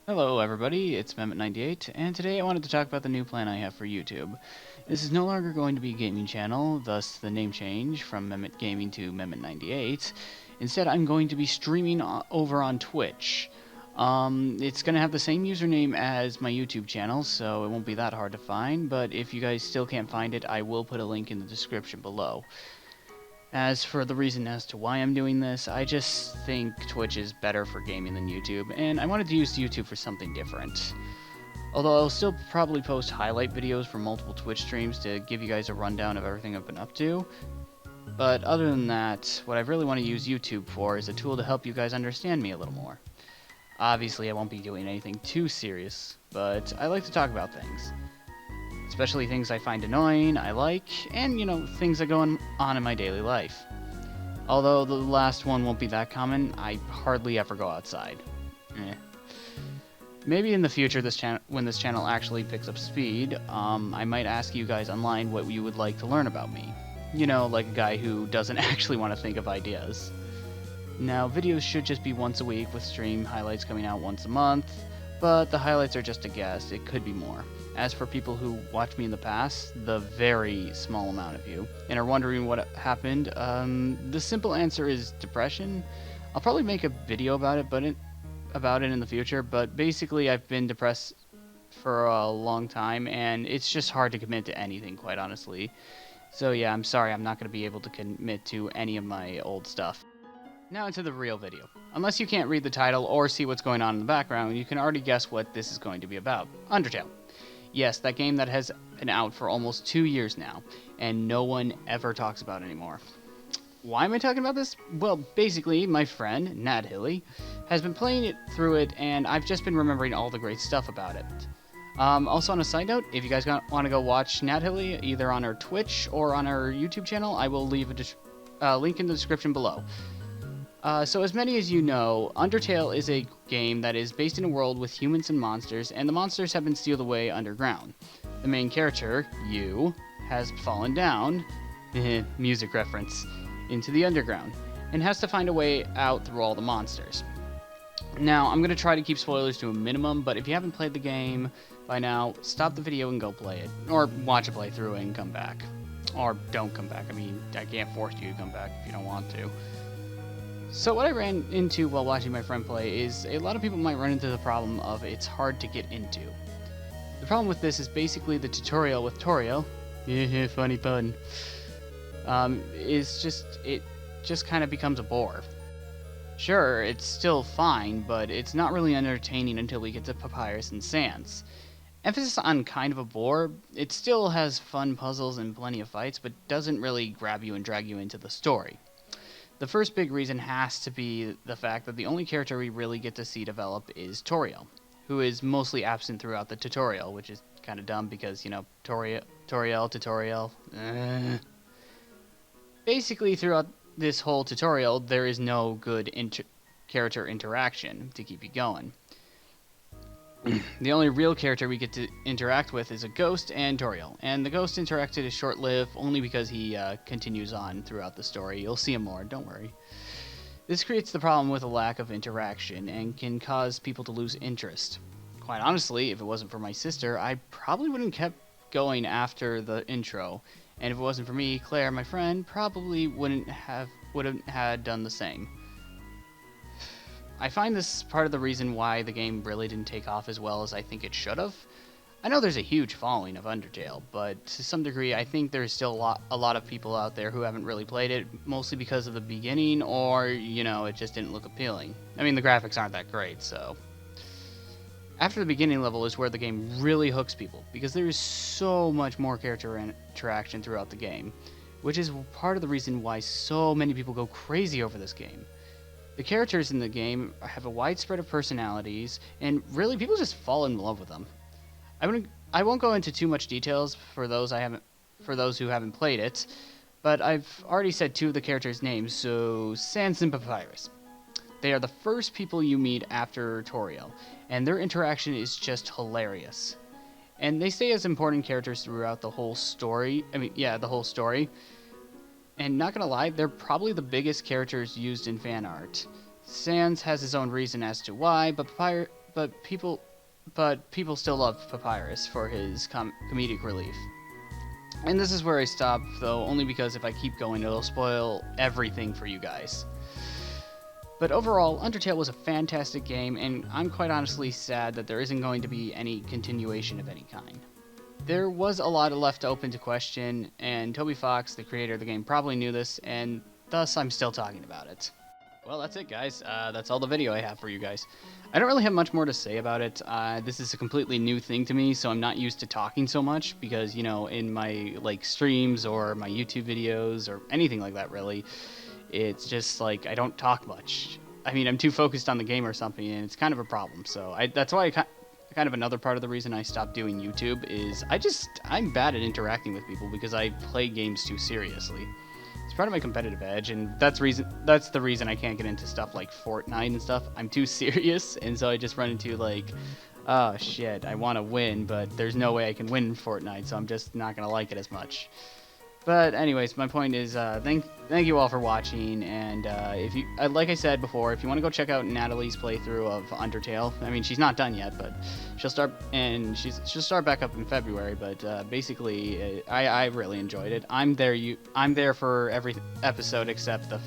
Hello everybody, it's Mehmet98, and today I wanted to talk about the new plan I have for YouTube. This is no longer going to be a gaming channel, thus the name change from Mehmet Gaming to Mehmet98. Instead, I'm going to be streaming over on Twitch. It's going to have the same username as my YouTube channel, so it won't be that hard to find, but if you guys still can't find it, I will put a link in the description below. As for the reason as to why I'm doing this, I just think Twitch is better for gaming than YouTube, and I wanted to use YouTube for something different. Although I'll still probably post highlight videos from multiple Twitch streams to give you guys a rundown of everything I've been up to. But other than that, what I really want to use YouTube for is a tool to help you guys understand me a little more. Obviously, I won't be doing anything too serious, but I like to talk about things. Especially things I find annoying, I like, and, things that go on in my daily life. Although the last one won't be that common, I hardly ever go outside. Maybe in the future, when this channel actually picks up speed, I might ask you guys online what you would like to learn about me. Like a guy who doesn't actually want to think of ideas. Now, videos should just be once a week with stream highlights coming out once a month, but the highlights are just a guess, it could be more. As for people who watched me in the past, the very small amount of you, and are wondering what happened, the simple answer is depression. I'll probably make a video about it in the future, but basically I've been depressed for a long time, and it's just hard to commit to anything, quite honestly. So yeah, I'm sorry I'm not going to be able to commit to any of my old stuff. Now into the real video. Unless you can't read the title or see what's going on in the background, you can already guess what this is going to be about. Undertale. Yes, that game that has been out for almost 2 years now, and no one ever talks about anymore. Why am I talking about this? Well, basically, my friend, Nat Hilly, has been playing through it, and I've just been remembering all the great stuff about it. Also, on a side note, if you guys want to go watch Nat Hilly, either on her Twitch or on her YouTube channel, I will leave a link in the description below. So as many as you know, Undertale is a game that is based in a world with humans and monsters, and the monsters have been sealed away underground. The main character, you, has fallen down, music reference, into the underground, and has to find a way out through all the monsters. Now, I'm going to try to keep spoilers to a minimum, but if you haven't played the game by now, stop the video and go play it, or watch a playthrough and come back. Or don't come back, I can't force you to come back if you don't want to. So what I ran into while watching my friend play is a lot of people might run into the problem of it's hard to get into. The problem with this is basically the tutorial with Toriel, funny pun, it just kind of becomes a bore. Sure, it's still fine, but it's not really entertaining until we get to Papyrus and Sans. Emphasis on kind of a bore, it still has fun puzzles and plenty of fights, but doesn't really grab you and drag you into the story. The first big reason has to be the fact that the only character we really get to see develop is Toriel, who is mostly absent throughout the tutorial, which is kind of dumb because, tutorial. Basically, throughout this whole tutorial, there is no good character interaction to keep you going. The only real character we get to interact with is a ghost and Toriel, and the ghost interacted is short-lived only because he continues on throughout the story. You'll see him more, don't worry. This creates the problem with a lack of interaction and can cause people to lose interest. Quite honestly, if it wasn't for my sister, I probably wouldn't have kept going after the intro, and if it wasn't for me, Claire, my friend, probably wouldn't have done the same. I find this part of the reason why the game really didn't take off as well as I think it should have. I know there's a huge following of Undertale, but to some degree I think there's still a lot of people out there who haven't really played it, mostly because of the beginning, or, it just didn't look appealing. The graphics aren't that great, so. After the beginning level is where the game really hooks people, because there is so much more character interaction throughout the game, which is part of the reason why so many people go crazy over this game. The characters in the game have a wide spread of personalities, and really people just fall in love with them. I won't go into too much details for those who haven't played it, but I've already said 2 of the characters' names, so Sans and Papyrus. They are the first people you meet after Toriel, and their interaction is just hilarious. And they stay as important characters throughout the whole story. The whole story. And not gonna lie, they're probably the biggest characters used in fan art. Sans has his own reason as to why, but but people still love Papyrus for his comedic relief. And this is where I stop, though, only because if I keep going, it'll spoil everything for you guys. But overall, Undertale was a fantastic game, and I'm quite honestly sad that there isn't going to be any continuation of any kind. There was a lot left open to question, and Toby Fox, the creator of the game, probably knew this, and thus I'm still talking about it. Well, that's it, guys. That's all the video I have for you guys. I don't really have much more to say about it. This is a completely new thing to me, so I'm not used to talking so much because, you know, in my like streams or my YouTube videos or anything like that, really, it's just like I don't talk much. I mean, I'm too focused on the game or something, and it's kind of a problem. So that's why kind of another part of the reason I stopped doing YouTube is I'm bad at interacting with people because I play games too seriously. It's part of my competitive edge, and that's the reason I can't get into stuff like Fortnite and stuff. I'm too serious, and so I just run into like, oh shit, I want to win, but there's no way I can win in Fortnite, so I'm just not gonna like it as much. But anyways, my point is, thank you all for watching, and if you, like I said before, if you want to go check out Natalie's playthrough of Undertale, I mean, she's not done yet, but she'll start back up in February. But basically, I really enjoyed it. I'm there for every episode except the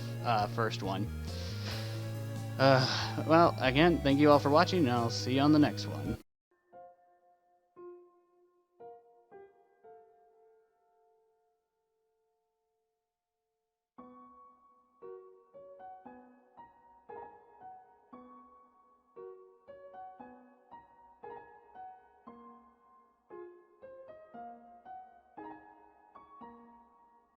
first one. Well, again, thank you all for watching, and I'll see you on the next one.